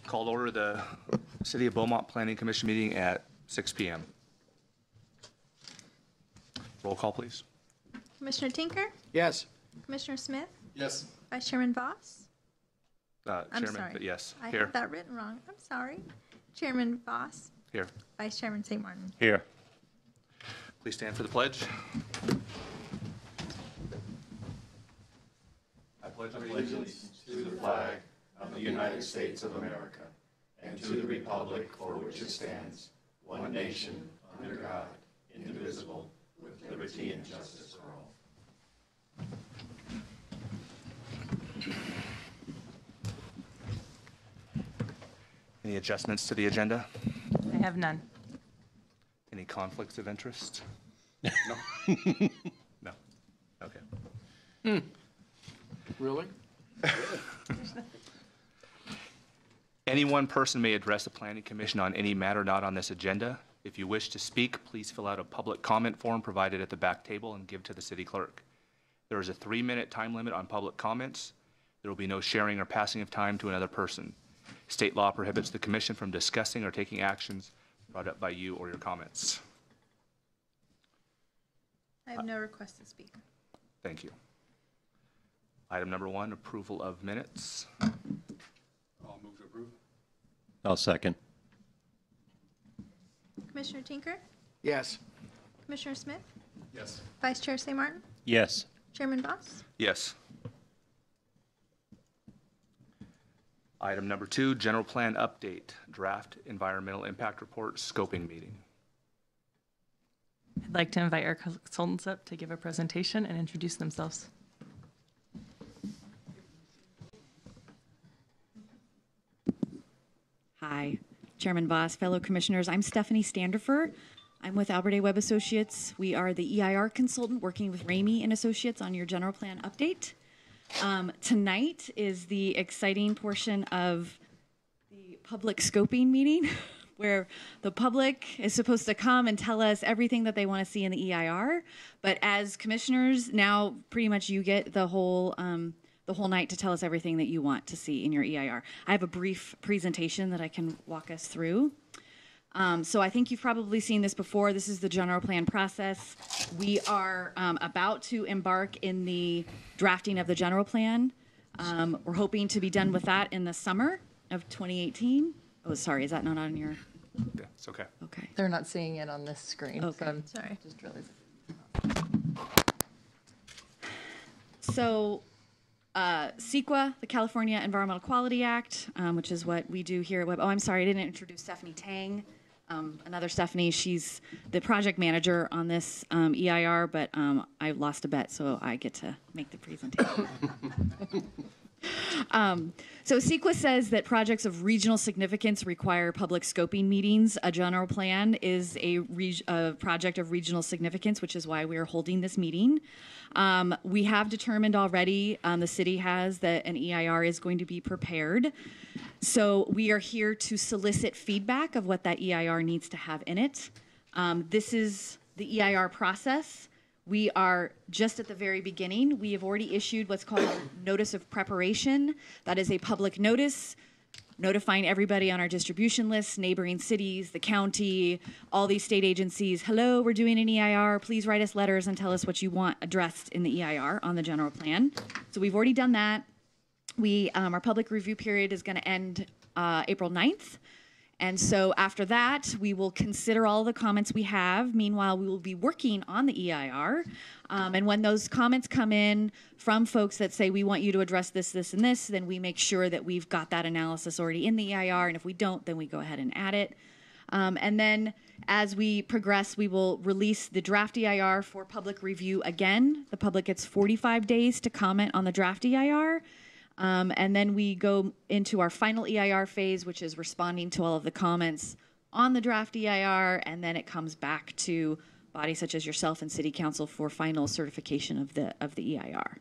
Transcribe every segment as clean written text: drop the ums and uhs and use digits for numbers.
Call to order the City of Beaumont Planning Commission meeting at 6 p.m. Roll call, please. Commissioner Tinker? Yes. Commissioner Smith? Yes. Vice Chairman Voss? Chairman, I'm sorry. but yes. I Here. have that written wrong. I'm sorry. Chairman Voss? Here. Vice Chairman St. Martin? Here. Please stand for the pledge. I pledge allegiance to the flag of the United States of America and to the republic for which it stands, one nation, under God, indivisible, with liberty and justice for all. Any adjustments to the agenda? I have none. Any conflicts of interest? No. No. Okay. Really? Any one person may address the Planning Commission on any matter not on this agenda. If you wish to speak, please fill out a public comment form provided at the back table and give to the city clerk. There is a 3-minute time limit on public comments. There will be no sharing or passing of time to another person. State law prohibits the commission from discussing or taking actions brought up by you or your comments. I have no request to speak. Thank you. Item number 1, approval of minutes. I'll move to approve. I'll second. Commissioner Tinker? Yes. Commissioner Smith? Yes. Vice Chair St. Martin? Yes. Chairman Voss? Yes. Item number 2, general plan update, draft environmental impact report scoping meeting. I'd like to invite our consultants up to give a presentation and introduce themselves. Hi, Chairman Voss, fellow commissioners. I'm Stephanie Standifer. I'm with Albert A. Webb Associates. We are the EIR consultant working with Ramey and Associates on your general plan update. Tonight is the exciting portion of the public scoping meeting where the public is supposed to come and tell us everything that they want to see in the EIR. But as commissioners, now pretty much you get the whole night to tell us everything that you want to see in your EIR. I have a brief presentation that I can walk us through. So I think you've probably seen this before. This is the general plan process. We are about to embark in the drafting of the general plan. We're hoping to be done with that in the summer of 2018. Oh, sorry, is that not on your? Yeah, it's okay. Okay. They're not seeing it on this screen. Okay. So I'm Sorry. just realizing. So CEQA, the California Environmental Quality Act, which is what we do here at Webb. Oh, I'm sorry, I didn't introduce Stephanie Tang. Another Stephanie, she's the project manager on this EIR, but I lost a bet, so I get to make the presentation. So CEQA says that projects of regional significance require public scoping meetings. A general plan is a project of regional significance, which is why we are holding this meeting. We have determined already, the city has, that an EIR is going to be prepared. So we are here to solicit feedback of what that EIR needs to have in it. This is the EIR process. We are just at the very beginning. We have already issued what's called a notice of preparation. That is a public notice notifying everybody on our distribution list, neighboring cities, the county, all these state agencies. Hello, we're doing an EIR. Please write us letters and tell us what you want addressed in the EIR on the general plan. So we've already done that. Our public review period is going to end April 9th. And so after that, we will consider all the comments we have. Meanwhile, we will be working on the EIR. And when those comments come in from folks that say, we want you to address this, this, and this, then we make sure that we've got that analysis already in the EIR. And if we don't, then we go ahead and add it. And then as we progress, we will release the draft EIR for public review again. The public gets 45 days to comment on the draft EIR. And then we go into our final EIR phase, which is responding to all of the comments on the draft EIR, and then it comes back to bodies such as yourself and City Council for final certification of the EIR.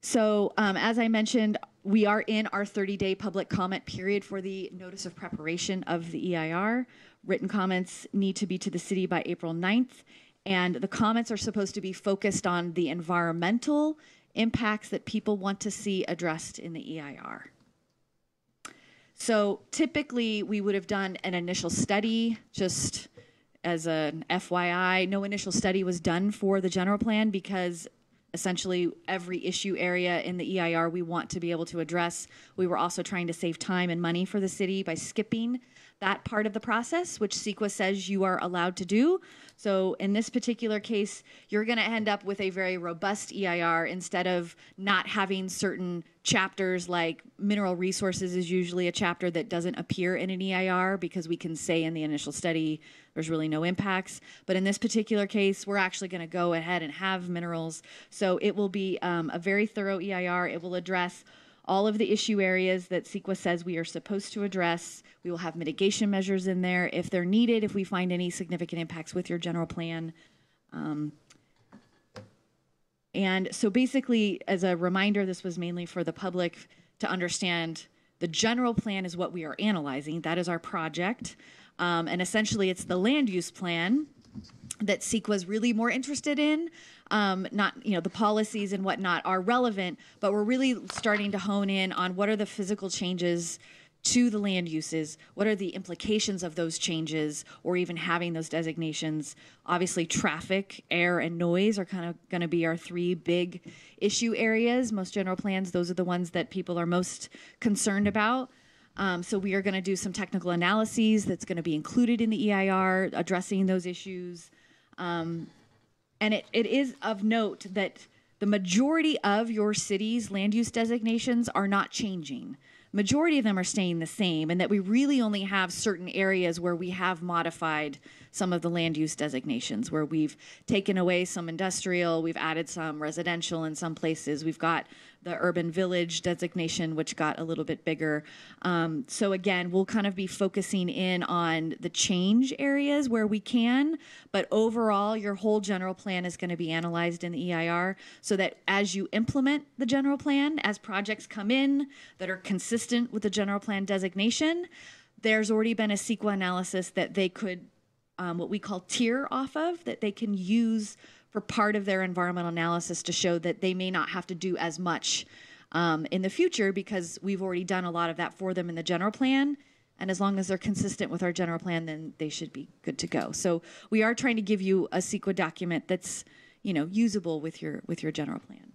So as I mentioned, we are in our 30-day public comment period for the notice of preparation of the EIR. Written comments need to be to the city by April 9th, and the comments are supposed to be focused on the environmental impacts that people want to see addressed in the EIR. So typically we would have done an initial study, just as an FYI. No initial study was done for the general plan because essentially every issue area in the EIR we want to be able to address. We were also trying to save time and money for the city by skipping that part of the process, which CEQA says you are allowed to do. So in this particular case, you're going to end up with a very robust EIR instead of not having certain chapters, like mineral resources is usually a chapter that doesn't appear in an EIR because we can say in the initial study there's really no impacts. But in this particular case, we're actually going to go ahead and have minerals. So it will be a very thorough EIR. It will address all of the issue areas that CEQA says we are supposed to address. We will have mitigation measures in there if they're needed, if we find any significant impacts with your general plan. And so basically, as a reminder, this was mainly for the public to understand the general plan is what we are analyzing. That is our project. And essentially, it's the land use plan that CEQA is really more interested in. Not, the policies and whatnot are relevant, but we're really starting to hone in on what are the physical changes to the land uses, what are the implications of those changes, or even having those designations. Obviously, traffic, air, and noise are kind of going to be our three big issue areas. Most general plans, those are the ones that people are most concerned about. So we are going to do some technical analyses that's going to be included in the EIR, addressing those issues. And it is of note that the majority of your city's land use designations are not changing. Majority of them are staying the same, and that we really only have certain areas where we have modified some of the land use designations, where we've taken away some industrial, we've added some residential in some places. We've got the urban village designation, which got a little bit bigger. So again, we'll kind of be focusing in on the change areas where we can, but overall, your whole general plan is going to be analyzed in the EIR so that as you implement the general plan, as projects come in that are consistent with the general plan designation, there's already been a CEQA analysis that they could, what we call tier off of, that they can use for part of their environmental analysis to show that they may not have to do as much in the future because we've already done a lot of that for them in the general plan. And as long as they're consistent with our general plan, then they should be good to go. So we are trying to give you a CEQA document that's, usable with your general plan.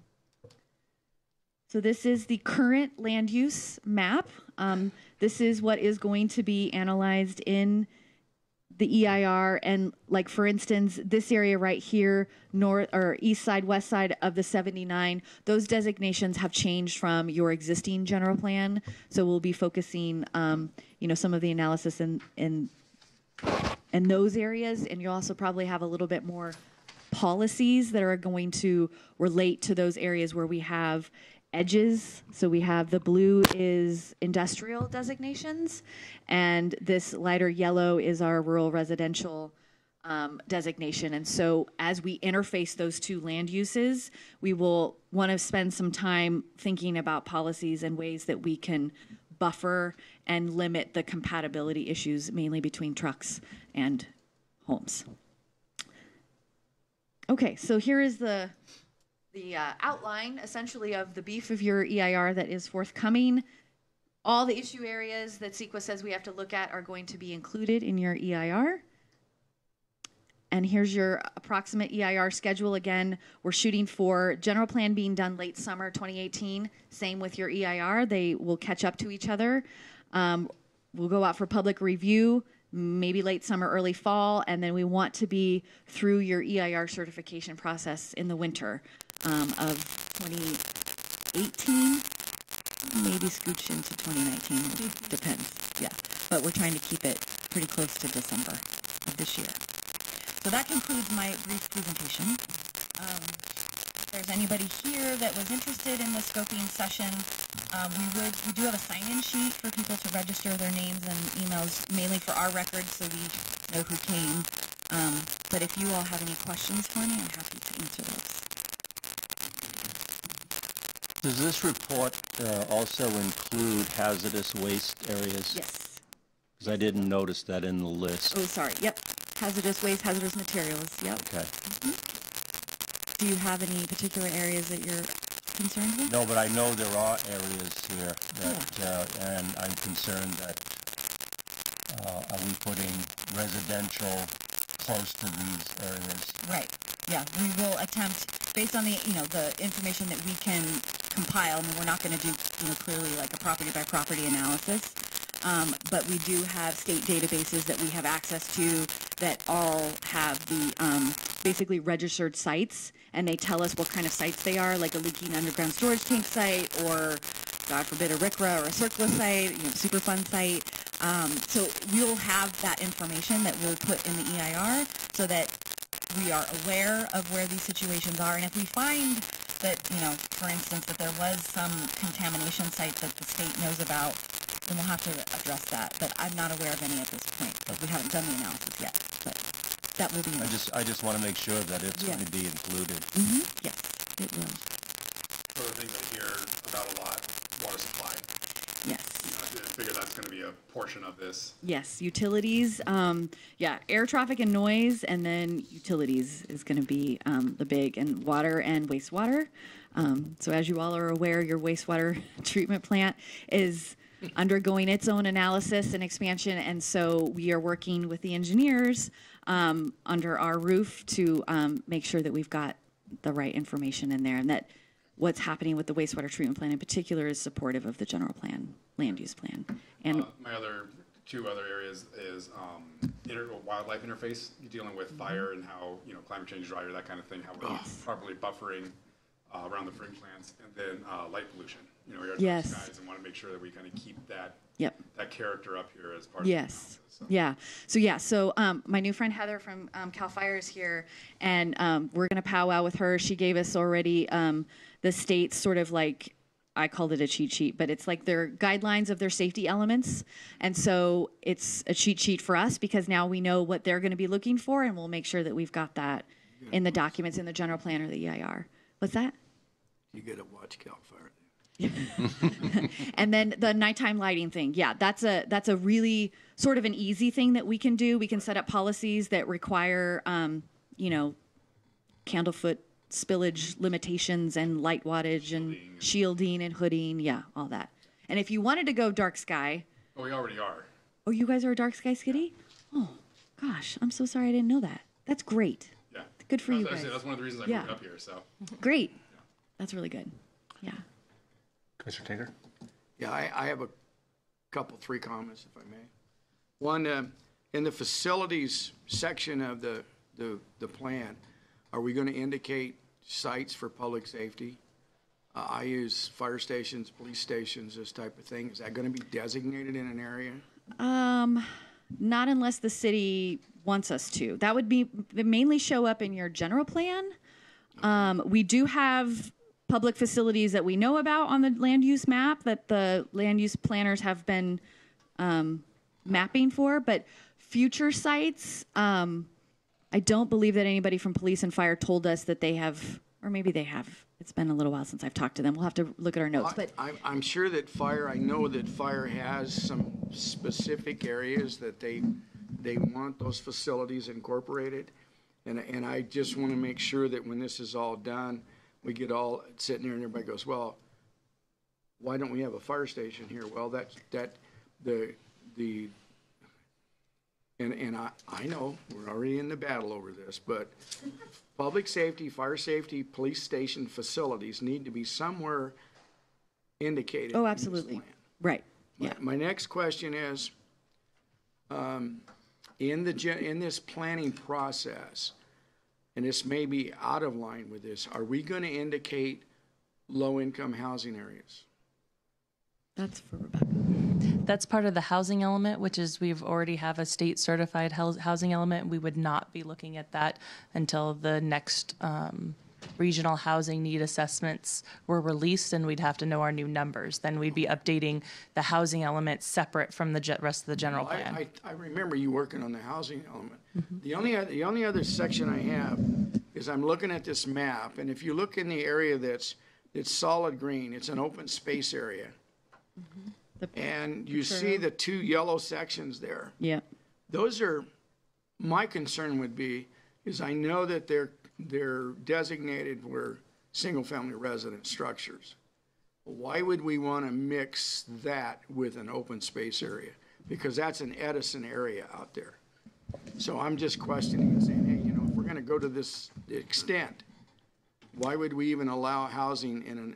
So this is the current land use map. This is what is going to be analyzed in the EIR, and like for instance, this area right here, north or east side, west side of the 79, those designations have changed from your existing general plan. So we'll be focusing, some of the analysis in those areas, and you'll also probably have a little bit more policies that are going to relate to those areas where we have edges. So we have the blue is industrial designations, and this lighter yellow is our rural residential designation. And so as we interface those two land uses, we will want to spend some time thinking about policies and ways that we can buffer and limit the compatibility issues, mainly between trucks and homes. Okay, so here is the outline, essentially, of the beef of your EIR that is forthcoming. All the issue areas that CEQA says we have to look at are going to be included in your EIR. And here's your approximate EIR schedule. Again, we're shooting for general plan being done late summer 2018. Same with your EIR. They will catch up to each other. We'll go out for public review, maybe late summer, early fall, and then we want to be through your EIR certification process in the winter of 2018, maybe scooch into 2019, depends, yeah. But we're trying to keep it pretty close to December of this year. So that concludes my brief presentation. If there's anybody here that was interested in the scoping session, we do have a sign-in sheet for people to register their names and emails, mainly for our records, so we know who came. But if you all have any questions for me, I'm happy to answer those. Does this report also include hazardous waste areas? Yes. Because I didn't notice that in the list. Oh, sorry. Yep. Hazardous waste, hazardous materials. Yep. Okay. Do you have any particular areas that you're concerned with? No, but I know there are areas here that, and I'm concerned that, are we putting residential close to these areas? Right. Yeah, we will attempt, based on the, the information that we can compile, and we're not going to do, clearly like a property by property analysis, but we do have state databases that we have access to that all have the basically registered sites, and they tell us what kind of sites they are, like a leaking underground storage tank site, or God forbid a RCRA or a CERCLA site, Superfund site. So we'll have that information that we'll put in the EIR so that we are aware of where these situations are. And if we find that, for instance, that there was some contamination site that the state knows about, then we'll have to address that. But I'm not aware of any at this point because we haven't done the analysis yet. But that will be. I just want to make sure that it's going to be included. Mm-hmm. Yes, it will. Other things I hear about a lot, water supply. Yes. I figure that's going to be a portion of this. Yes, utilities, air traffic and noise, and then utilities is going to be the big, and water and wastewater. So as you all are aware, your wastewater treatment plant is undergoing its own analysis and expansion, and so we are working with the engineers under our roof to make sure that we've got the right information in there, and that what's happening with the wastewater treatment plant in particular is supportive of the general plan, land use plan. And My two other areas is wildlife interface, dealing with fire and how, climate change driver, that kind of thing, how we're properly buffering around the fringe lands, and then light pollution. We are dark skies and want to make sure that we kind of keep that character up here as part of the analysis. So my new friend Heather from CAL FIRE is here, and we're going to powwow with her. She gave us already the state's sort of like, I called it a cheat sheet, but it's like their guidelines of their safety elements. And so it's a cheat sheet for us because now we know what they're going to be looking for, and we'll make sure that we've got that in the documents in the general plan or the EIR. What's that? You got to watch CAL FIRE. And then the nighttime lighting thing. Yeah, that's a really sort of an easy thing that we can do. We can set up policies that require, candlefoot spillage limitations and light wattage and shielding and hooding. Yeah, all that. And if you wanted to go dark sky. Oh, we already are. Oh, you guys are a dark sky skitty? Oh, gosh. I'm so sorry I didn't know that. That's great. Yeah. Good for you guys. That's one of the reasons I moved up here. So. Great. Yeah. That's really good. Yeah. Commissioner Tinker? Yeah, I have three comments, if I may. One, in the facilities section of the plan, are we going to indicate sites for public safety? I use fire stations, police stations, this type of thing. Is that going to be designated in an area? Not unless the city wants us to. That would be mainly show up in your general plan. We do have public facilities that we know about on the land use map that the land use planners have been mapping for, but future sites, I don't believe that anybody from police and fire told us that they have, or maybe they have. It's been a little while since I've talked to them. We'll have to look at our notes. But I'm sure that I know that fire has some specific areas that they want those facilities incorporated. And I just want to make sure that when this is all done, we get all sitting there and everybody goes, well, why don't we have a fire station here? Well, and I know we're already in the battle over this, but public safety, fire safety, police station facilities need to be somewhere indicated. Oh, absolutely. In this plan. Right. Yeah. My next question is, in this planning process, and this may be out of line with this, are we going to indicate low-income housing areas? That's for Rebecca. That's part of the housing element, which is we've already have a state certified housing element. We would not be looking at that until the next regional housing need assessments were released, and we'd have to know our new numbers. Then we'd be updating the housing element separate from the rest of the general plan. I remember you working on the housing element. Mm-hmm. The only other section I have is I'm looking at this map, and if you look in the area it's solid green, it's an open space area. Mm-hmm. And you see the two yellow sections there. Yeah. Those are, my concern would be, is I know that they're designated where single-family residence structures. Why would we want to mix that with an open space area? Because that's an Edison area out there. So I'm just questioning and saying, hey, you know, if we're going to go to this extent, why would we even allow housing in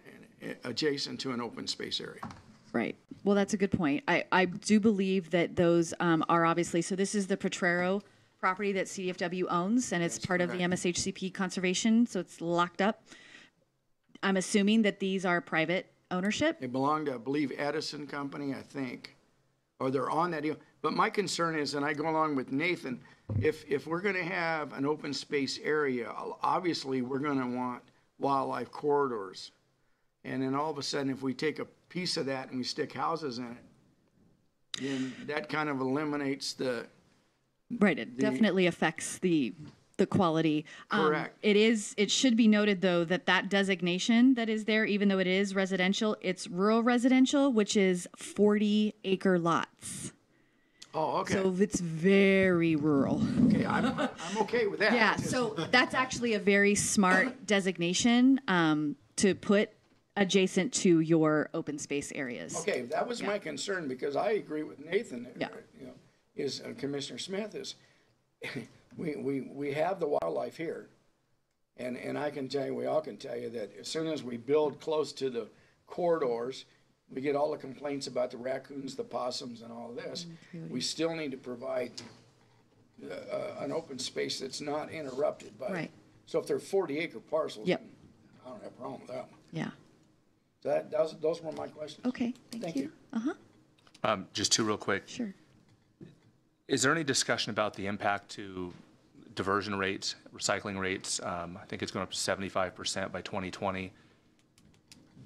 adjacent to an open space area? Right. Well, that's a good point. I do believe that those are obviously, so this is the Potrero property that CDFW owns, and it's part of the MSHCP conservation, so it's locked up. I'm assuming that these are private ownership. They belong to, I believe, Edison Company, I think, or they're on that deal. But my concern is, and I go along with Nathan, if we're going to have an open space area, obviously we're going to want wildlife corridors. And then all of a sudden, if we take a piece of that and we stick houses in it, then that kind of eliminates the. Right. It definitely affects the quality. Correct. It should be noted, though, that designation that is there, even though it is residential, it's rural residential, which is 40-acre lots. Oh, okay. So it's very rural. Okay, I'm okay with that. Yeah, so that's actually a very smart designation to put adjacent to your open space areas. Okay, that was my concern, because I agree with Nathan. Yeah. You know, is Commissioner Smith is, we have the wildlife here, and I can tell you, we all can tell you that as soon as we build close to the corridors, we get all the complaints about the raccoons, the possums, and all of this. We still need to provide an open space that's not interrupted by. Right. So if they're 40-acre parcels, Yep. I don't have a problem with that one. Yeah. So those were my questions. Okay, thank you. Uh-huh, Just two real quick. sure. Is there any discussion about the impact to diversion rates, recycling rates? I think it's going up to 75% by 2020.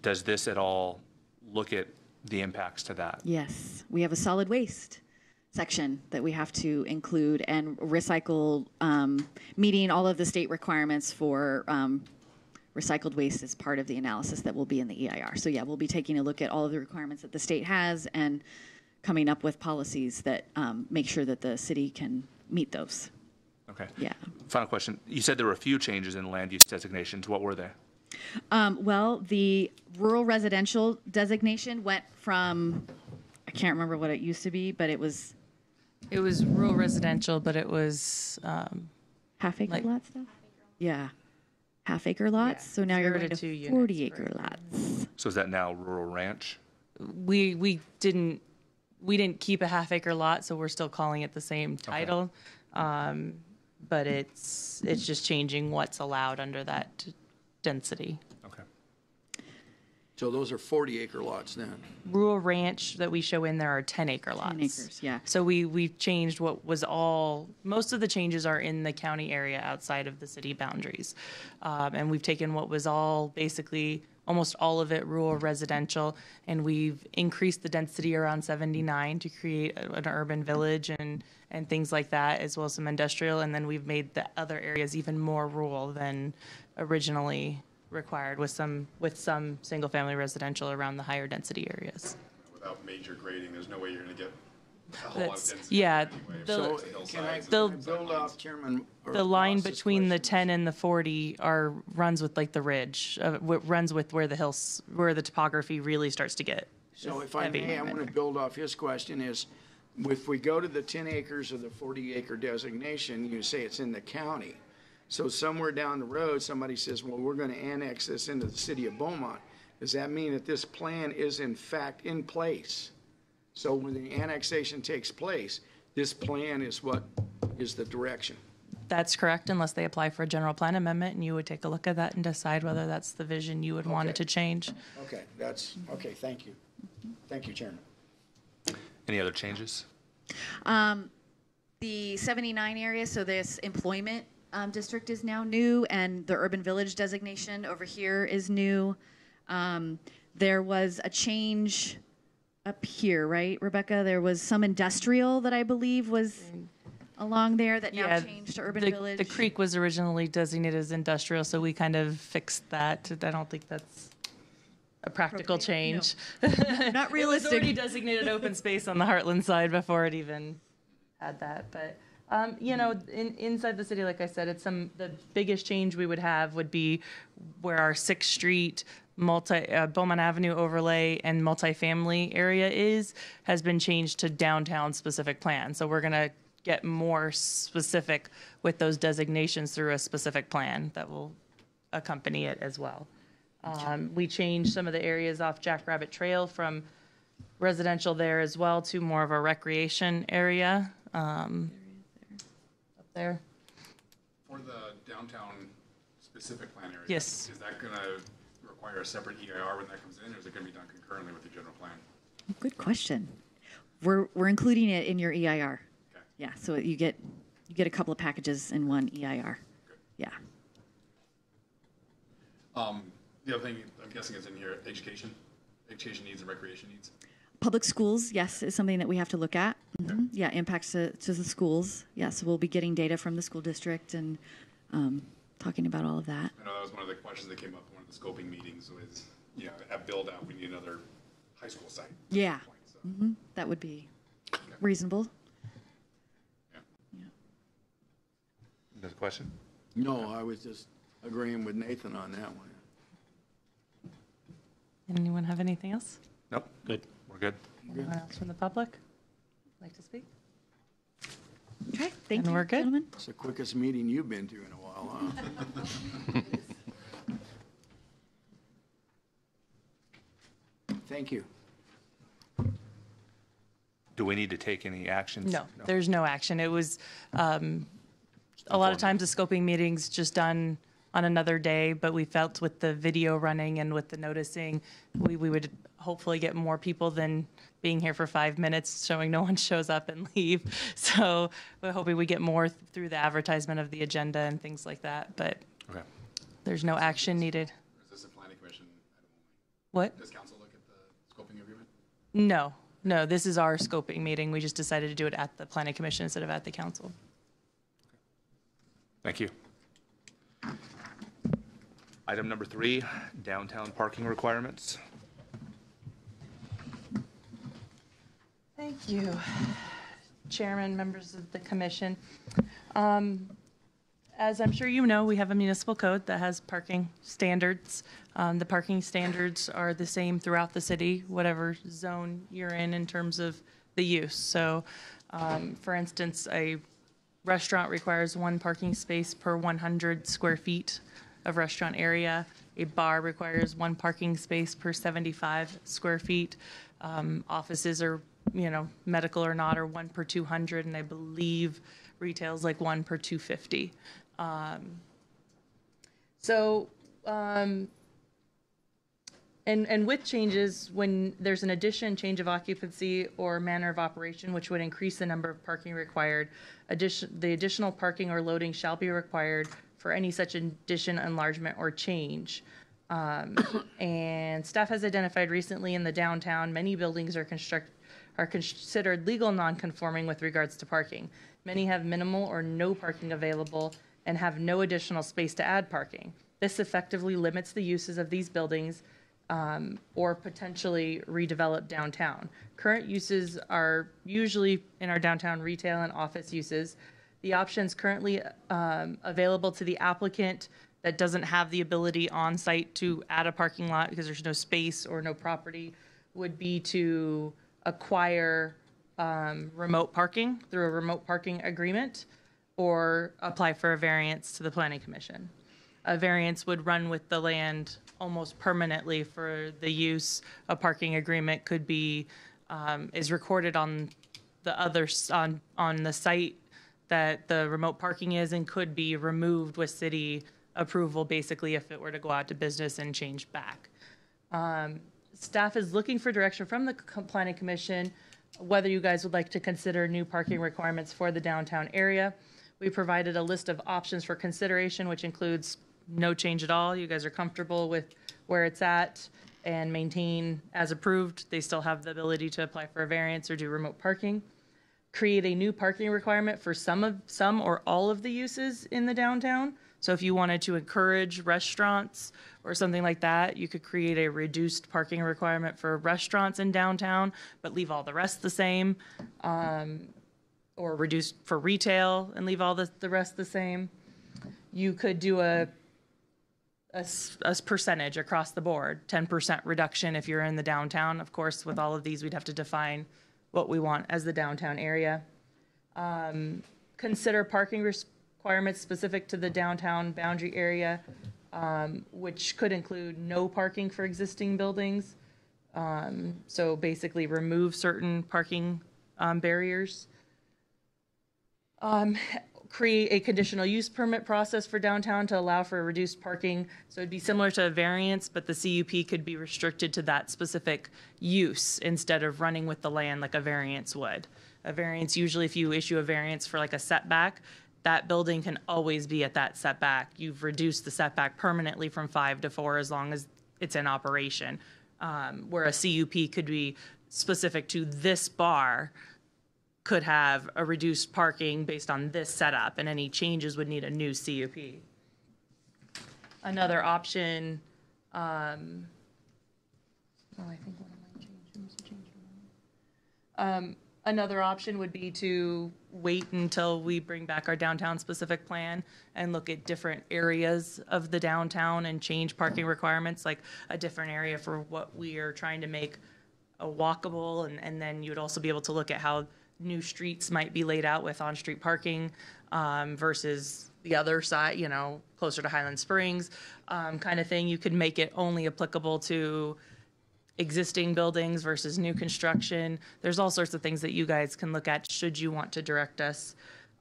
Does this at all look at the impacts to that? Yes, we have a solid waste section that we have to include, and recycle, meeting all of the state requirements for recycled waste is part of the analysis that will be in the EIR. So yeah, we'll be taking a look at all of the requirements that the state has and coming up with policies that make sure that the city can meet those. Okay. Yeah. Final question. You said there were a few changes in land use designations. What were they? Well, the rural residential designation went from, I can't remember what it used to be, but it was rural residential, but it was half-acre like- lots stuff? Yeah. Half-acre lots, Yeah, so now you're 0 going to to 2 units 40-acre per lots. So is that now rural ranch? we didn't keep a half-acre lot, so we're still calling it the same title. But it's just changing what's allowed under that density. Okay. So those are 40-acre lots then. Rural ranch that we show in there are 10-acre lots. 10 acres, yeah. So we've changed what was most of the changes are in the county area outside of the city boundaries. And we've taken what was all basically almost all of it rural residential, and we've increased the density around 79 to create an urban village and things like that, as well as some industrial. And then we've made the other areas even more rural than originally required, with some single-family residential around the higher density areas. Without major grading, there's no way you're going to get a whole lot of That's, density. yeah, anyway. So It's can I hillsides. build off Chairman? the line Ross's between the question? 10 and the 40 runs with like the ridge, runs with where the topography really starts to get So if I heavy. may, I want to build off his question is, if we go to the 10 acres of the 40-acre designation, you say it's in the county. So somewhere down the road, somebody says, well, we're going to annex this into the city of Beaumont. Does that mean that this plan is in fact in place? So when the annexation takes place, this plan is what is the direction? That's correct, unless they apply for a general plan amendment, and you would take a look at that and decide whether that's the vision you would want it Okay. to change. Okay, okay, thank you. Thank you, Chairman. Any other changes? The 79 area, so this employment district is now new, and the urban village designation over here is new. There was a change up here, right, Rebecca? There was some industrial that I believe was along there that now changed to urban village. The creek was originally designated as industrial, so we kind of fixed that. I don't think that's a practical change. Not It was realistic. already designated open space on the Heartland side before it even had that. But Inside the city, like I said, the biggest change we would have would be where our 6th Street Beaumont Avenue overlay and multifamily area has been changed to downtown specific plan. So we're going to get more specific with those designations through a specific plan that will accompany it as well. We changed some of the areas off Jackrabbit Trail from residential there as well to more of a recreation area. Up there. For the downtown specific plan area. Yes. Is that going to require a separate EIR when that comes in, or is it going to be done concurrently with the general plan? Good question. We're including it in your EIR. Okay. Yeah, so you get a couple of packages in one EIR. Good. Yeah. The other thing I'm guessing is in here, education needs and recreation needs. Public schools, yes, is something that we have to look at. Mm-hmm. Yeah, impacts to the schools. Yeah, so we'll be getting data from the school district and talking about all of that. I know that was one of the questions that came up in one of the scoping meetings was, at build out, we need another high school site. Yeah, So, that would be reasonable. yeah. Another question? No, I was just agreeing with Nathan on that one. Anyone have anything else? Nope. Good. We're good. Anyone else from the public like to speak? Okay, thank And you, we're good? gentlemen. It's the quickest meeting you've been to in a while, huh? Thank you. Do we need to take any actions? No, there's no action. It was, a lot of times the scoping meeting's just done on another day, but we felt with the video running and with the noticing, we would hopefully get more people than being here for 5 minutes, showing no one shows up and leave. So we're hoping we get more through the advertisement of the agenda and things like that, but Okay. there's no action needed. Or is this a planning commission item only? What? Does council look at the scoping agreement? No, this is our scoping meeting. We just decided to do it at the planning commission instead of at the council. Thank you. Item number 3, downtown parking requirements. Thank you, Chairman, members of the commission. As I'm sure you know, we have a municipal code that has parking standards. The parking standards are the same throughout the city, whatever zone you're in terms of the use. So, for instance, a restaurant requires 1 parking space per 100 square feet of restaurant area. A bar requires 1 parking space per 75 square feet. Offices are, medical or not, are 1 per 200, and I believe retail's like 1 per 250. And with changes, when there's an addition, change of occupancy, or manner of operation, which would increase the number of parking required, the additional parking or loading shall be required for any such addition, enlargement, or change. And staff has identified recently in the downtown, many buildings are considered legal non-conforming with regards to parking. Many have minimal or no parking available and have no additional space to add parking. This effectively limits the uses of these buildings or potentially redevelop downtown. Current uses are usually in our downtown retail and office uses. The options currently available to the applicant that doesn't have the ability on site to add a parking lot because there's no space or no property would be to acquire remote parking through a remote parking agreement or apply for a variance to the planning commission. A variance would run with the land almost permanently for the use. A parking agreement could be, is recorded on on the site that the remote parking is and could be removed with city approval, basically, if it were to go out to business and change back. Staff is looking for direction from the planning commission, whether you guys would like to consider new parking requirements for the downtown area. We provided a list of options for consideration, which includes no change at all. You guys are comfortable with where it's at and maintain as approved. They still have the ability to apply for a variance or do remote parking. Create a new parking requirement for some or all of the uses in the downtown. So if you wanted to encourage restaurants or something like that, you could create a reduced parking requirement for restaurants in downtown, but leave all the rest the same. or reduce for retail and leave all the rest the same. You could do a percentage across the board, 10% reduction if you're in the downtown. Of course, with all of these, we'd have to define what we want as the downtown area. Consider parking requirements specific to the downtown boundary area, which could include no parking for existing buildings. So basically remove certain parking barriers. Create a conditional use permit process for downtown to allow for reduced parking. So it'd be similar to a variance, but the CUP could be restricted to that specific use instead of running with the land like a variance would. A variance, usually if you issue a variance for like a setback, that building can always be at that setback. You've reduced the setback permanently from 5 to 4 as long as it's in operation. Where a CUP could be specific to this bar, could have a reduced parking based on this setup, and any changes would need a new CUP. Another option, I think one of my changes. Another option would be to wait until we bring back our downtown specific plan and look at different areas of the downtown and change parking requirements, like a different area for what we are trying to make a walkable, and then you would also be able to look at how new streets might be laid out with on-street parking versus the other side, closer to Highland Springs kind of thing. You could make it only applicable to existing buildings versus new construction. There's all sorts of things that you guys can look at should you want to direct us.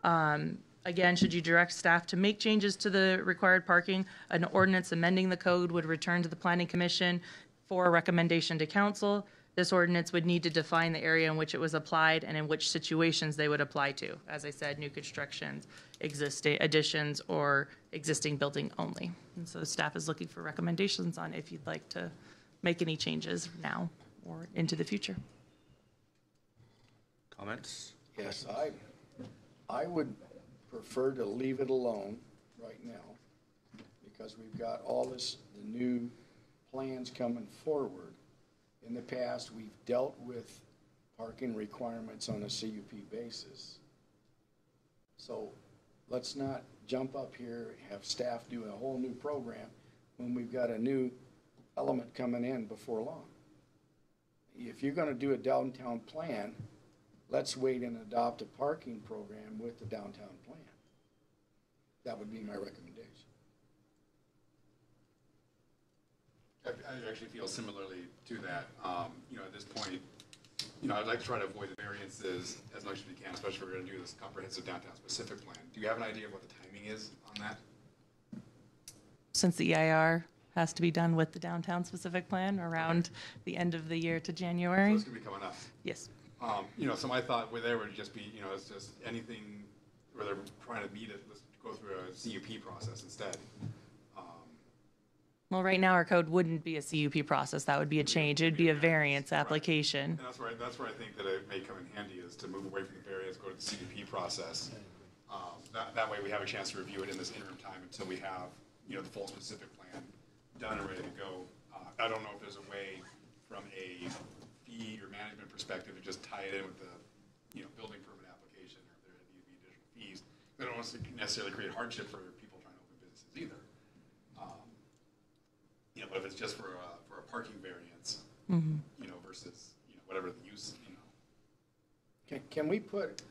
Again, should you direct staff to make changes to the required parking, an ordinance amending the code would return to the Planning Commission for a recommendation to council. This ordinance would need to define the area in which it was applied and in which situations they would apply to. As I said, new constructions, existing additions, or existing building only. And so staff is looking for recommendations on if you'd like to make any changes now or into the future. Comments? Yes, I would prefer to leave it alone right now because we've got all the new plans coming forward. In the past, we've dealt with parking requirements on a CUP basis. So let's not jump up here, have staff do a whole new program when we've got a new element coming in before long. If you're going to do a downtown plan, let's wait and adopt a parking program with the downtown plan. That would be my recommendation. I actually feel similarly to that. At this point, I'd like to try to avoid the variances as much as we can, especially if we're going to do this comprehensive downtown specific plan. Do you have an idea of what the timing is on that? Since the EIR has to be done with the downtown specific plan around the end of the year to January. So it's going to be coming up. Yes. So my thought with there would just be, it's just anything where they're trying to meet it, let's go through a CUP process instead. Well, right now our code wouldn't be a CUP process. That would be a change. It would be a variance application. And that's where I think that it may come in handy is to move away from the variance, go to the CUP process. That way we have a chance to review it in this interim time until we have, the full specific plan done and ready to go. I don't know if there's a way from a fee or management perspective to just tie it in with the, building permit application, or if there need to be additional fees. I don't want to necessarily create hardship for people trying to open businesses either. But if it's just for a parking variance, versus, whatever the use, Can we put,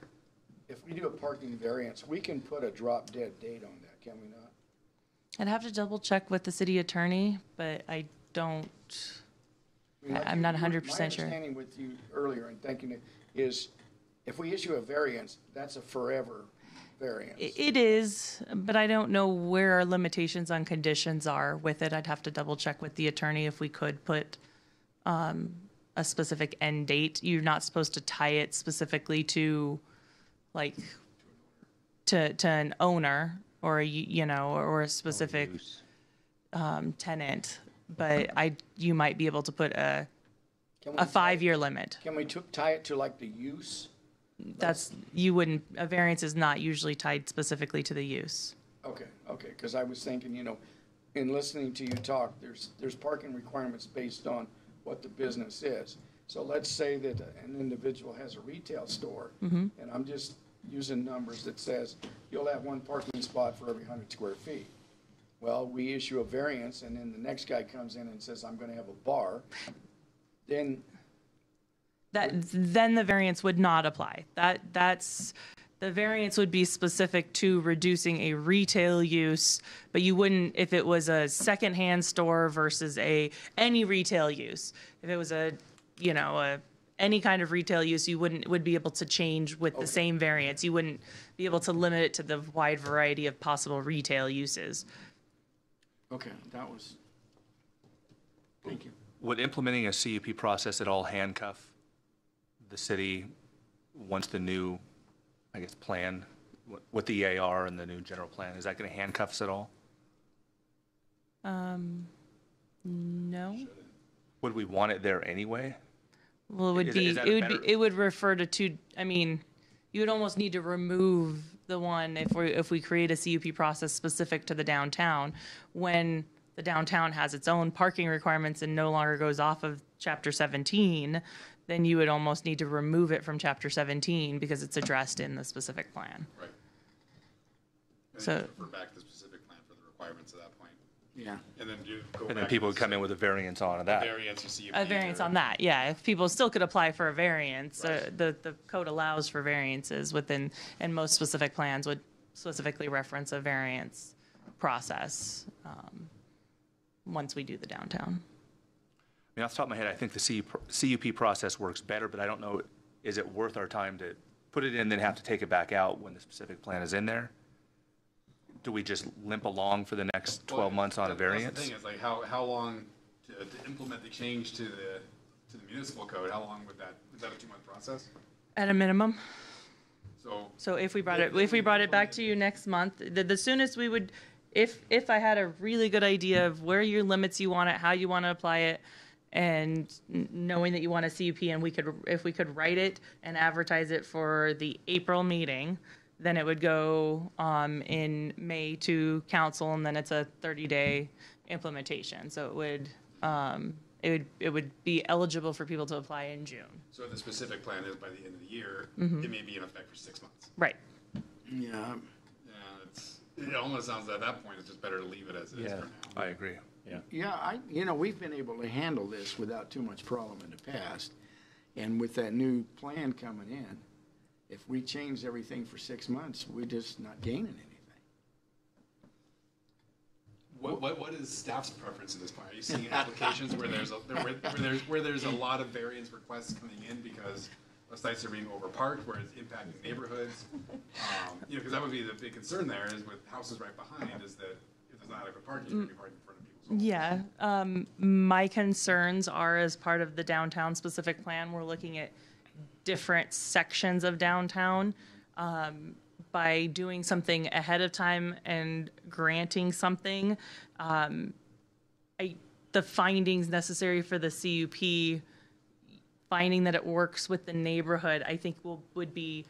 if we do a parking variance, we can put a drop dead date on that, can we not? I'd have to double check with the city attorney, but I don't, I'm not 100% sure. My understanding with you earlier and thinking it is, if we issue a variance, that's a forever variance. It is, but I don't know where our limitations on conditions are with it. I'd have to double check with the attorney if we could put a specific end date. You're not supposed to tie it specifically to, like, to an owner or or a specific tenant, but you might be able to put a 5-year limit. Can we tie it to like the use? A variance is not usually tied specifically to the use. Okay, because I was thinking, in listening to you talk, there's parking requirements based on what the business is. So let's say that an individual has a retail store, and I'm just using numbers that says you'll have one parking spot for every 100 square feet. Well, we issue a variance, and then the next guy comes in and says, I'm gonna have a bar, then, Then the variance would not apply. The variance would be specific to reducing a retail use, but you wouldn't if it was a secondhand store versus any retail use. If it was any kind of retail use, you would be able to change with the same variance. You wouldn't be able to limit it to the wide variety of possible retail uses. okay, that was, thank you. Would implementing a CUP process at all handcuff the city once the new, I guess, plan with the EAR and the new general plan? Is that going to handcuff us at all? No. Would we want it there anyway? Well, it would Is that a better- it would refer to two. I mean, you would almost need to remove the one if we create a CUP process specific to the downtown, when the downtown has its own parking requirements and no longer goes off of Chapter 17, then you would almost need to remove it from Chapter 17 because it's addressed in the specific plan. Right. And So- then you refer back to the specific plan for the requirements at that point. Yeah. And then you go back. And then people would come in with a variance on that. Variance you see. A variance on that, yeah. If people still could apply for a variance, Right. the code allows for variances within, and most specific plans would specifically reference a variance process once we do the downtown. I mean, off the top of my head, I think the CUP process works better, but I don't know, is it worth our time to put it in, then have to take it back out when the specific plan is in there? Do we just limp along for the next 12 months on a variance? That's the thing, is like how long to implement the change to the municipal code, how long would that, is that a 2-month process? At a minimum. So If we brought it back to you next month, the soonest we would, if I had a really good idea of where your limits you want it, how you want to apply it, and knowing that you want a CUP, and if we could write it and advertise it for the April meeting, then it would go in May to council, and then it's a 30-day implementation. So it would be eligible for people to apply in June. So the specific plan is by the end of the year, Mm-hmm. it may be in effect for 6 months. Right. Yeah, Yeah, it almost sounds at that point, it's just better to leave it as it is for now. I agree. yeah, we've been able to handle this without too much problem in the past. And with that new plan coming in, if we change everything for 6 months, we're just not gaining anything. What is staff's preference at this point? Are you seeing applications where there's a lot of variance requests coming in because the sites are being overparked, where it's impacting neighborhoods? Because that would be the big concern there, is with houses right behind, is that if there's not adequate parking, you're going to be parking in front of people's homes. Yeah. My concerns are, as part of the downtown specific plan, we're looking at different sections of downtown. By doing something ahead of time and granting something, the findings necessary for the CUP, finding that it works with the neighborhood, I think would be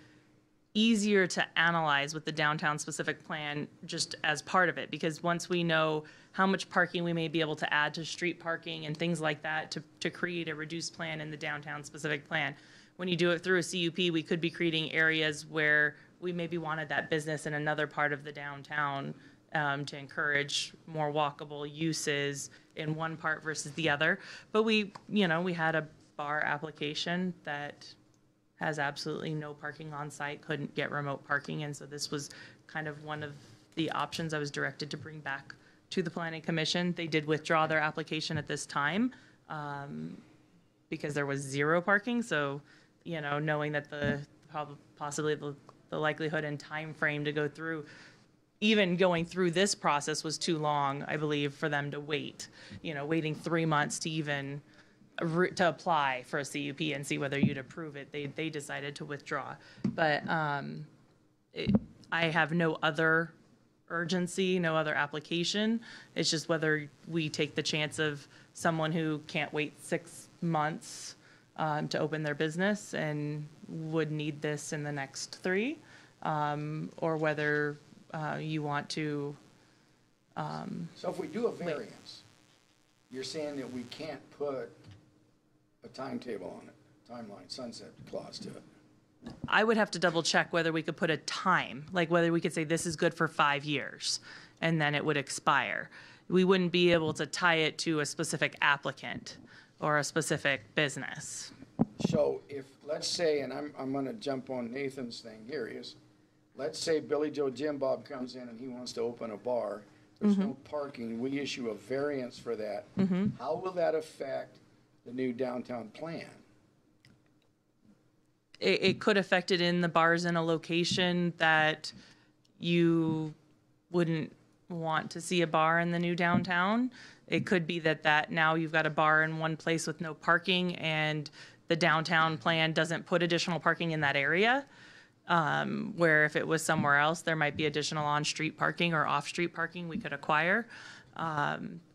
easier to analyze with the downtown specific plan just as part of it, because once we know how much parking we may be able to add to street parking and things like that to create a reduced plan in the downtown specific plan. When you do it through a CUP, we could be creating areas where we maybe wanted that business in another part of the downtown to encourage more walkable uses in one part versus the other. But we had a bar application that has absolutely no parking on site, couldn't get remote parking, and so this was kind of one of the options I was directed to bring back to the Planning Commission. They did withdraw their application at this time because there was zero parking. So, knowing that possibly the likelihood and time frame to go through, even going through this process was too long, I believe, for them to wait. Waiting 3 months to even to apply for a CUP and see whether you'd approve it. They decided to withdraw. But I have no other urgency, no other application. It's just whether we take the chance of someone who can't wait 6 months to open their business and would need this in the next 3, or whether you want to. So if we do a variance, you're saying that we can't put a timetable on it, timeline, sunset clause to it? I would have to double check whether we could put a time, like whether we could say this is good for 5 years and then it would expire. We wouldn't be able to tie it to a specific applicant or a specific business. So if, let's say, and I'm gonna jump on Nathan's thing, here he is. Let's say Billy Joe Jim Bob comes in and he wants to open a bar. There's no parking, we issue a variance for that. How will that affect the new downtown plan? It could affect it in the bars in a location that you wouldn't want to see a bar in the new downtown. It could be that now you've got a bar in one place with no parking and the downtown plan doesn't put additional parking in that area. Where if it was somewhere else, there might be additional on-street parking or off-street parking we could acquire.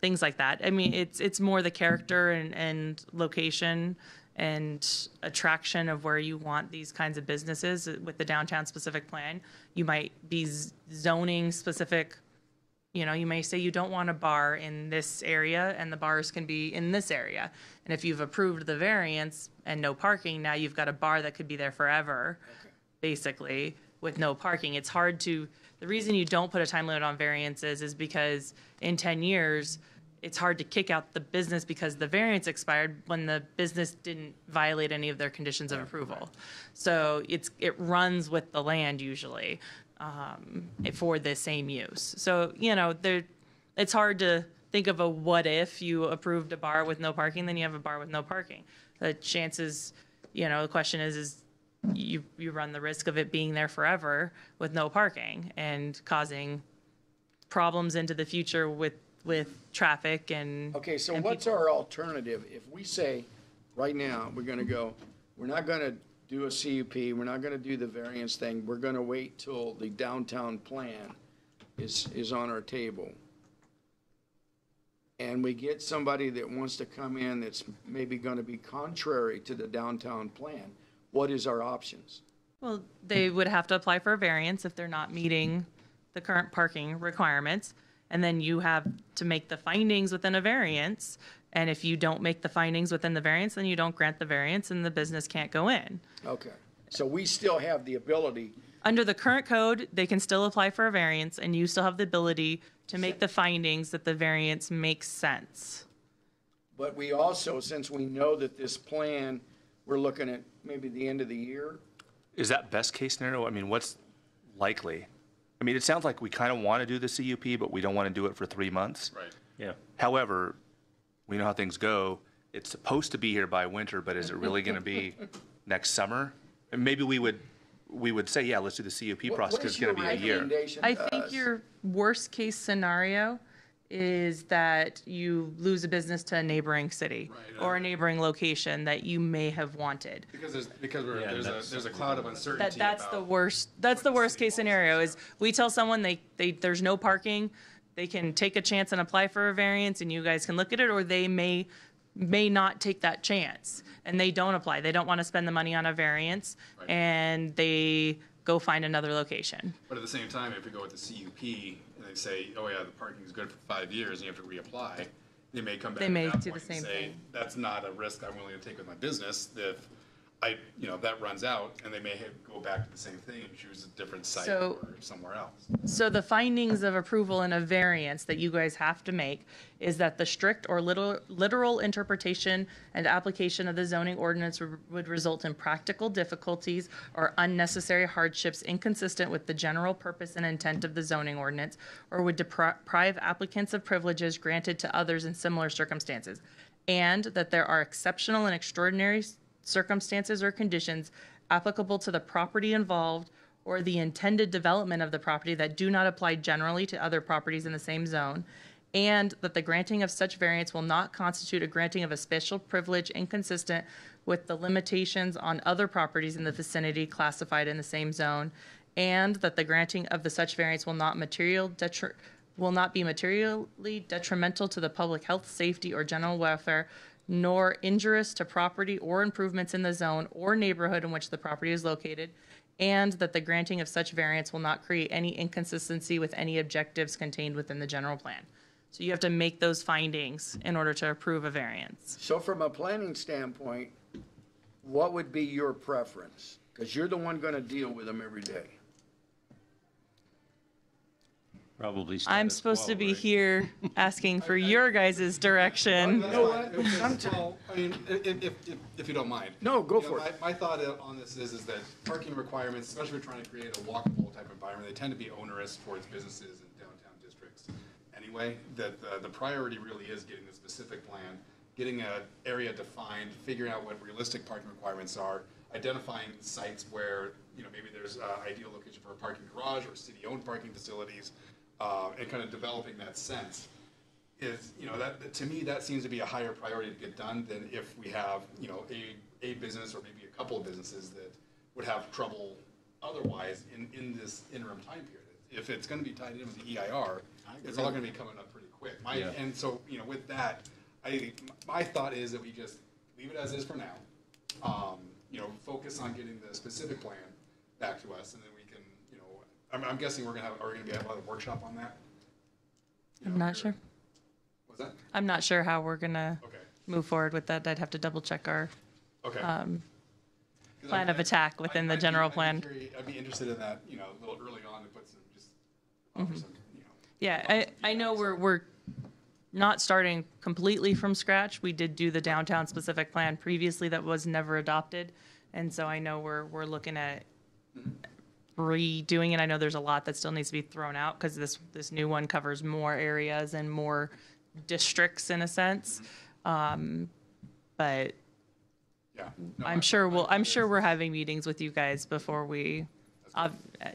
Things like that. I mean, it's more the character and location and attraction of where you want these kinds of businesses with the downtown specific plan. You might be zoning specific. You know, you may say you don't want a bar in this area and the bars can be in this area. And if you've approved the variance and no parking, now you've got a bar that could be there forever, basically, with no parking. It's hard to, the reason you don't put a time limit on variances is because in 10 years, it's hard to kick out the business because the variance expired when the business didn't violate any of their conditions of approval. So it runs with the land usually. For the same use. So, you know, it's hard to think of a what if you approved a bar with no parking, then you have a bar with no parking. The chances, you know, the question is you run the risk of it being there forever with no parking and causing problems into the future with traffic and Okay, so and what's people. our alternative? If we say, right now, we're not gonna do a CUP, we're not gonna do the variance thing, we're gonna wait till the downtown plan is on our table. And we get somebody that wants to come in that's maybe gonna be contrary to the downtown plan, what is our options? Well, they would have to apply for a variance if they're not meeting the current parking requirements. And then you have to make the findings within a variance. And if you don't make the findings within the variance, then you don't grant the variance and the business can't go in. Okay, so we still have the ability, Under the current code, they can still apply for a variance and you still have the ability to make the findings that the variance makes sense. but we also, since we know that this plan, we're looking at maybe the end of the year. Is that best case scenario? I mean, what's likely? I mean, it sounds like we kind of want to do the CUP, but we don't want to do it for 3 months. Right. Yeah. However, we know how things go. It's supposed to be here by winter, but is it really going to be next summer? And maybe we would say, yeah, let's do the CUP process because it's going to be a year. I think your worst case scenario is that you lose a business to a neighboring city Right, or a neighboring location that you may have wanted. Because there's a cloud of uncertainty. That's the about worst. That's the what the worst city case wants. scenario. Is we tell someone there's no parking, they can take a chance and apply for a variance, and you guys can look at it, or they may not take that chance and they don't apply. They don't want to spend the money on a variance, Right. and they go find another location. But at the same time, if we go with the CUP and they say, oh yeah, the parking is good for 5 years and you have to reapply, they may come back They at may that do the point and same say, thing. that's not a risk I'm willing to take with my business. If that runs out, and they may go back to the same thing and choose a different site So- or somewhere else. So the findings of approval and a variance that you guys have to make is that the strict or literal interpretation and application of the zoning ordinance would result in practical difficulties or unnecessary hardships inconsistent with the general purpose and intent of the zoning ordinance, or would deprive applicants of privileges granted to others in similar circumstances, and that there are exceptional and extraordinary circumstances or conditions applicable to the property involved or the intended development of the property that do not apply generally to other properties in the same zone, and that the granting of such variance will not constitute a granting of a special privilege inconsistent with the limitations on other properties in the vicinity classified in the same zone, and that the granting of the such variance will not be materially detrimental to the public health, safety, or general welfare, nor injurious to property or improvements in the zone or neighborhood in which the property is located, and that the granting of such variance will not create any inconsistency with any objectives contained within the general plan. So you have to make those findings in order to approve a variance. So from a planning standpoint, what would be your preference? Because you're the one going to deal with them every day. Probably I'm status supposed quo, to be right? here asking for your guys' direction. Well, I mean, if you don't mind. No, go You know, for it. My thought on this is that parking requirements, especially if we're trying to create a walkable type environment, they tend to be onerous towards businesses in downtown districts. Anyway, that the priority really is getting the specific plan, getting an area defined, figuring out what realistic parking requirements are, identifying sites where, you know, maybe there's an ideal location for a parking garage or city-owned parking facilities, and kind of developing that sense. Is, you know, that to me, that seems to be a higher priority to get done than if we have, you know, a business or maybe a couple of businesses that would have trouble otherwise in this interim time period. If it's going to be tied in with the EIR, it's all going to be coming up pretty quick. And so, you know, with that, my thought is that we just leave it as is for now. You know, focus on getting the specific plan back to us, and then we can, you know, I'm guessing are we going to have a workshop on that? You I'm know, not sure. What's that? I'm not sure how we're gonna Okay. move forward with that. I'd have to double check our Okay. 'Cause plan of attack within the general plan. I'd be interested in that, you know, a little early on to put some, just offer some, you know. Yeah, I know we're not starting completely from scratch. We did do the downtown specific plan previously that was never adopted. And so I know we're looking at redoing it. I know there's a lot that still needs to be thrown out because this new one covers more areas and more districts in a sense. But Yeah. No, I'm sure we're having meetings with you guys before we,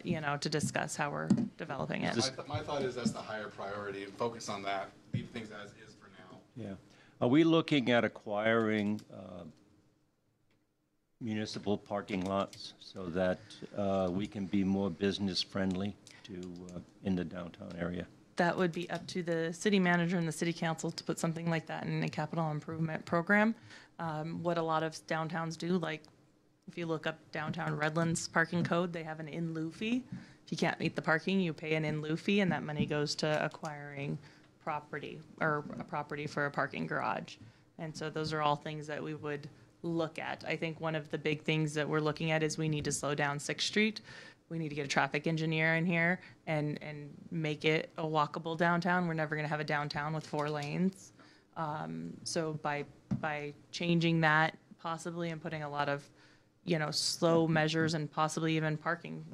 you know, to discuss how we're developing it. My thought is that's the higher priority, and focus on that, leave things as is for now. Yeah. Are we looking at acquiring municipal parking lots so that we can be more business-friendly in the downtown area? That would be up to the city manager and the city council to put something like that in a capital improvement program. What a lot of downtowns do, like if you look up downtown Redlands parking code, they have an in lieu fee. If you can't meet the parking, you pay an in lieu fee, and that money goes to acquiring property or a property for a parking garage. And so those are all things that we would look at. I think one of the big things that we're looking at is we need to slow down 6th Street. We need to get a traffic engineer in here and make it a walkable downtown. We're never going to have a downtown with 4 lanes. So by changing that possibly and putting a lot of, you know, slow measures and possibly even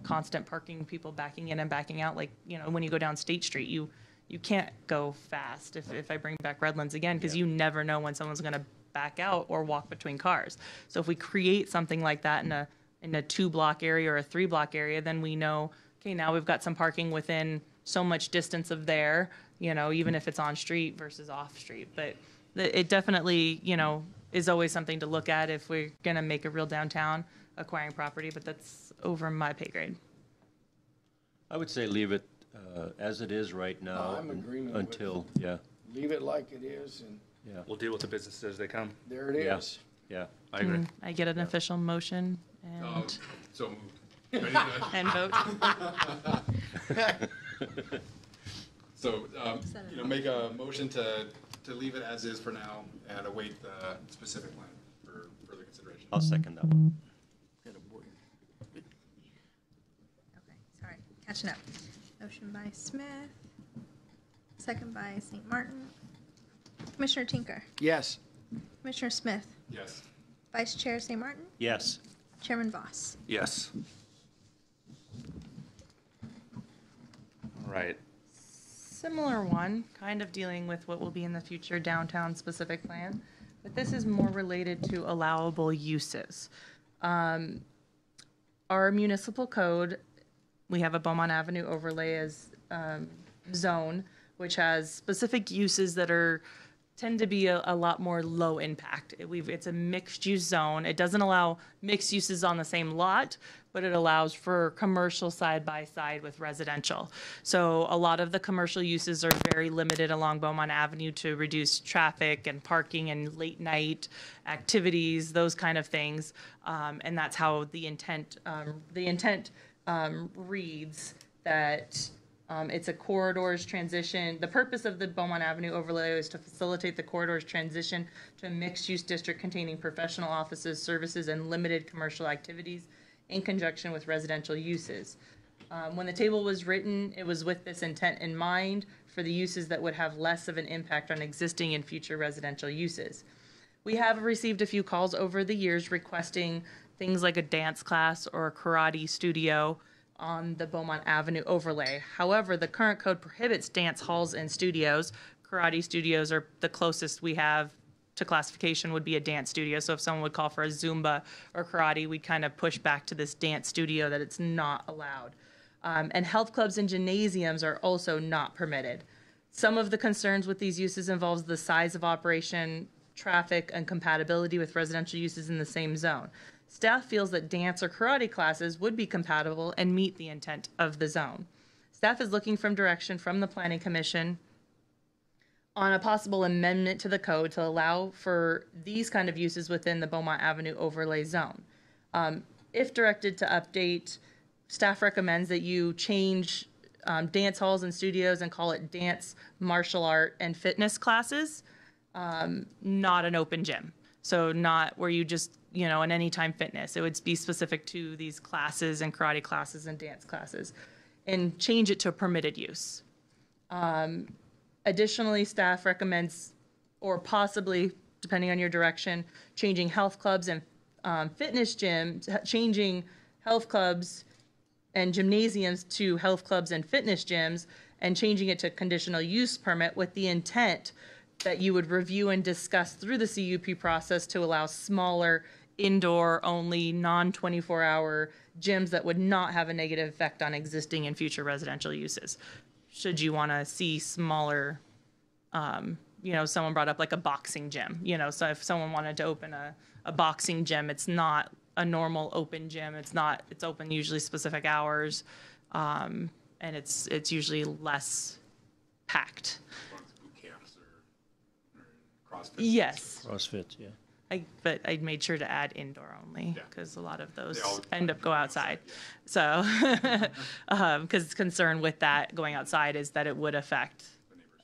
constant parking, people backing in and backing out. Like, you know, when you go down State Street, you can't go fast if I bring back Redlands again, because you never know when someone's going to back out or walk between cars. So if we create something like that in a 2-block area or a 3-block area, then we know, okay, now we've got some parking within so much distance of there, you know, even if it's on street versus off street. But it definitely, you know, is always something to look at if we're going to make a real downtown acquiring property, but that's over my pay grade. I would say leave it as it is right now. I'm in agreement with until, yeah, Leave it like it is, and yeah, We'll deal with the businesses as they come. there it Yeah. is. yeah. I agree. I get an official motion and, So moved. Ready to- and vote. So, you know, make a motion to leave it as is for now and await the specific plan for further consideration. I'll second that one. Okay, sorry, catching up. Motion by Smith, second by St. Martin. Commissioner Tinker, Yes. Commissioner Smith, Yes. Vice Chair St. Martin, Yes. Chairman Voss. Yes. All right. Similar one, kind of dealing with what will be in the future downtown specific plan, but this is more related to allowable uses. Our municipal code, we have a Beaumont Avenue overlay as zone, which has specific uses that tend to be a lot more low impact. It's a mixed use zone. It doesn't allow mixed uses on the same lot, but it allows for commercial side by side with residential. So a lot of the commercial uses are very limited along Beaumont Avenue to reduce traffic and parking and late night activities, those kind of things. And that's how the intent reads, that It's a corridors transition. The purpose of the Beaumont Avenue overlay is to facilitate the corridors transition to a mixed-use district containing professional offices, services, and limited commercial activities in conjunction with residential uses. When the table was written, it was with this intent in mind for the uses that would have less of an impact on existing and future residential uses. We have received a few calls over the years requesting things like a dance class or a karate studio on the Beaumont Avenue overlay. However, the current code prohibits dance halls and studios. Karate studios are the closest we have to classification would be a dance studio. So if someone would call for a Zumba or karate, we'd kind of push back to this dance studio that it's not allowed. And health clubs and gymnasiums are also not permitted. Some of the concerns with these uses involves the size of operation, traffic, and compatibility with residential uses in the same zone. Staff feels that dance or karate classes would be compatible and meet the intent of the zone. Staff is looking for direction from the Planning Commission on a possible amendment to the code to allow for these kind of uses within the Beaumont Avenue overlay zone. If directed to update, staff recommends that you change dance halls and studios and call it dance, martial art, and fitness classes, not an open gym. So not where you just, an anytime fitness. It would be specific to these classes and karate classes and dance classes, and change it to a permitted use. Additionally, staff recommends, or possibly, depending on your direction, changing health clubs and fitness gyms, changing health clubs and gymnasiums to health clubs and fitness gyms, and changing it to conditional use permit with the intent that you would review and discuss through the CUP process to allow smaller, indoor-only, non-24-hour gyms that would not have a negative effect on existing and future residential uses. Should you want to see smaller, someone brought up like a boxing gym, so if someone wanted to open a boxing gym, it's not a normal open gym. It's open usually specific hours, and it's usually less packed. Boot camps or CrossFit. Yes. CrossFit, yeah. But I made sure to add indoor only because a lot of those all end up go outside. So, because concern with that going outside is that it would affect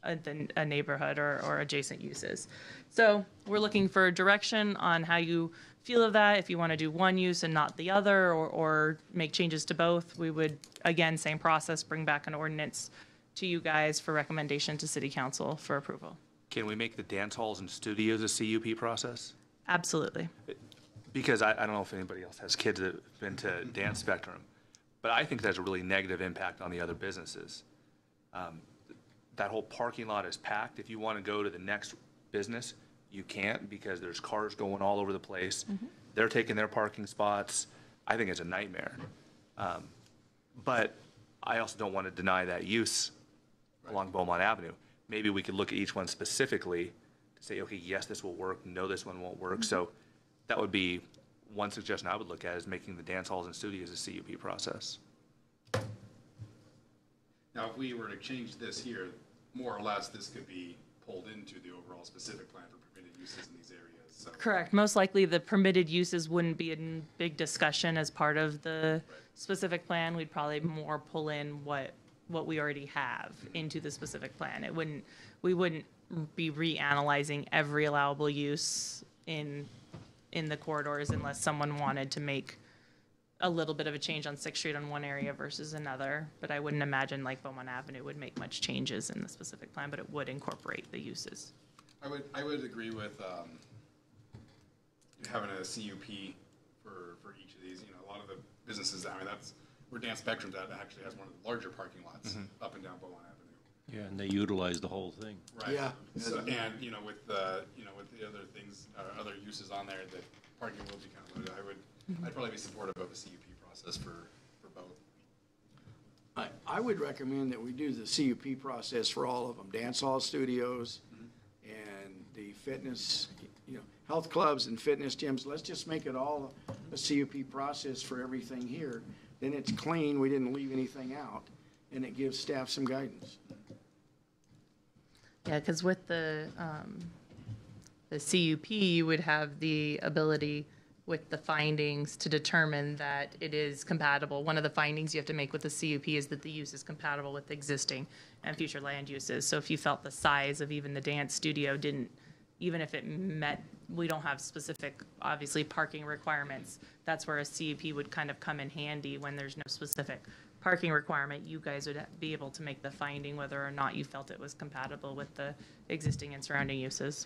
a neighborhood or adjacent uses. So we're looking for direction on how you feel of that. If you want to do one use and not the other, or make changes to both, we would, again, same process, bring back an ordinance to you guys for recommendation to City Council for approval. Can we make the dance halls and studios a CUP process? Absolutely. Because I don't know if anybody else has kids that have been to Dance Spectrum, but I think that's a really negative impact on the other businesses. That whole parking lot is packed. If you want to go to the next business, you can't because there's cars going all over the place. Mm-hmm. They're taking their parking spots. I think it's a nightmare. But I also don't want to deny that use along Beaumont Avenue. Maybe we could look at each one specifically to say, okay, yes, this will work. No, this one won't work. Mm-hmm. So that would be one suggestion I would look at, is making the dance halls and studios a CUP process. Now, if we were to change this here, more or less, this could be pulled into the overall specific plan for permitted uses in these areas. So. Correct. Most likely the permitted uses wouldn't be a big discussion as part of the specific plan. We'd probably more pull in what we already have into the specific plan. We wouldn't be reanalyzing every allowable use in the corridors unless someone wanted to make a little bit of a change on 6th Street on one area versus another. But I wouldn't imagine like Beaumont Avenue would make much changes in the specific plan, but it would incorporate the uses. I would agree with having a CUP for each of these. A lot of the businesses, that's where Dance Spectrum that actually has one of the larger parking lots up and down Beaumont Avenue. Yeah, and they utilize the whole thing. Right. Yeah. So, and with the other things, other uses on there, that parking will be kind of limited. I'd probably be supportive of a CUP process for both. I would recommend that we do the CUP process for all of them, dance hall studios and the fitness, health clubs and fitness gyms. Let's just make it all a CUP process for everything here. Then it's clean, we didn't leave anything out, and it gives staff some guidance. Yeah, because with the CUP, you would have the ability with the findings to determine that it is compatible. One of the findings you have to make with the CUP is that the use is compatible with existing and future land uses. So if you felt the size of even the dance studio didn't, even if it met, we don't have specific, obviously, parking requirements. That's where a CUP would kind of come in handy when there's no specific parking requirement. You guys would be able to make the finding whether or not you felt it was compatible with the existing and surrounding uses.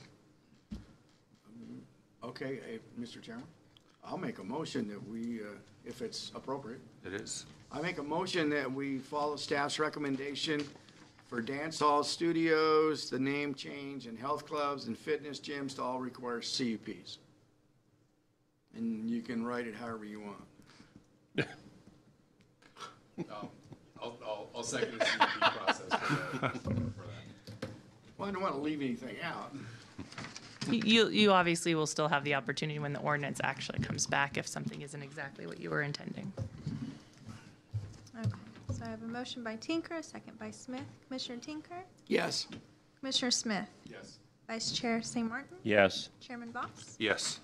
Okay, Mr. Chairman, I'll make a motion that we, if it's appropriate, It is. I make a motion that we follow staff's recommendation for dance halls, studios, the name change, and health clubs and fitness gyms to all require CUPs. And you can write it however you want. I'll second the CUP process for that. Well, I don't want to leave anything out. You obviously will still have the opportunity when the ordinance actually comes back if something isn't exactly what you were intending. Okay, so I have a motion by Tinker, a second by Smith. Commissioner Tinker? Yes. Commissioner Smith? Yes. Vice Chair St. Martin? Yes. Chairman Boss? Yes.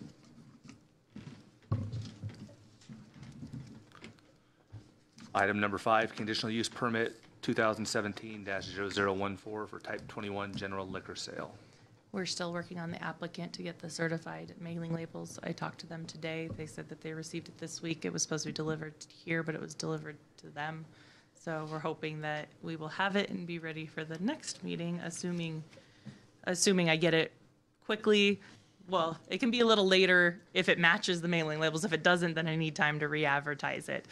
Item number 5, conditional use permit 2017-0014 for type 21 general liquor sale. We're still working on the applicant to get the certified mailing labels. I talked to them today. They said that they received it this week. It was supposed to be delivered here, but it was delivered to them. So we're hoping that we will have it and be ready for the next meeting, assuming I get it quickly. Well, it can be a little later if it matches the mailing labels. If it doesn't, then I need time to re-advertise it.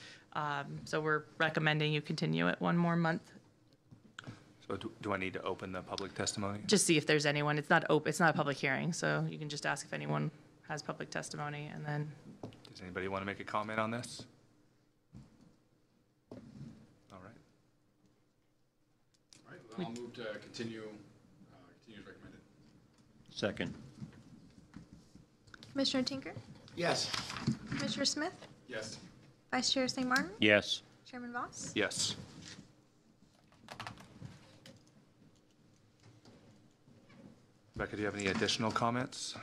So we're recommending you continue it one more month. So do I need to open the public testimony? Just see if there's anyone. It's not open. It's not a public hearing, so you can just ask if anyone has public testimony, and then. Does anybody want to make a comment on this? All right. All right, then I'll move to continue as recommended. Second. Commissioner Tinker? Yes. Commissioner Smith? Yes. Vice Chair St. Martin? Yes. Chairman Voss? Yes. Rebecca, do you have any additional comments?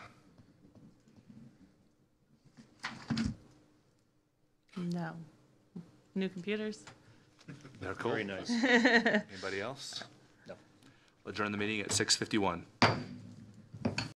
No. New computers? They're cool. Very nice. Anybody else? No. We'll adjourn the meeting at 6:51.